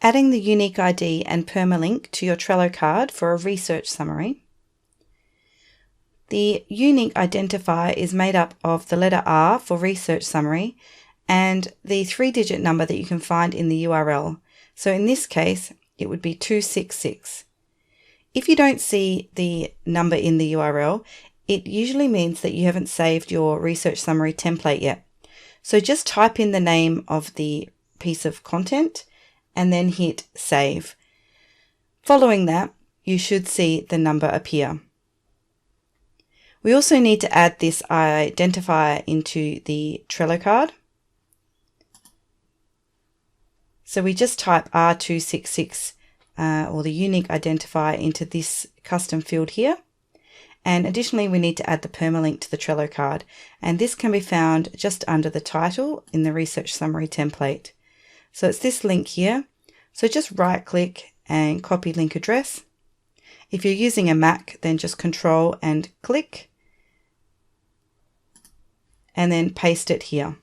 adding the unique ID and permalink to your Trello card for a research summary. The unique identifier is made up of the letter R for research summary and the 3-digit number that you can find in the URL. So in this case, it would be 266. If you don't see the number in the URL, it usually means that you haven't saved your research summary template yet. So just type in the name of the piece of content and then hit save. Following that, you should see the number appear. We also need to add this identifier into the Trello card. So we just type R266 or the unique identifier into this custom field here. And additionally, we need to add the permalink to the Trello card. And this can be found just under the title in the research summary template. So it's this link here. So just right click and copy link address. If you're using a Mac, then just Control and click, and then paste it here.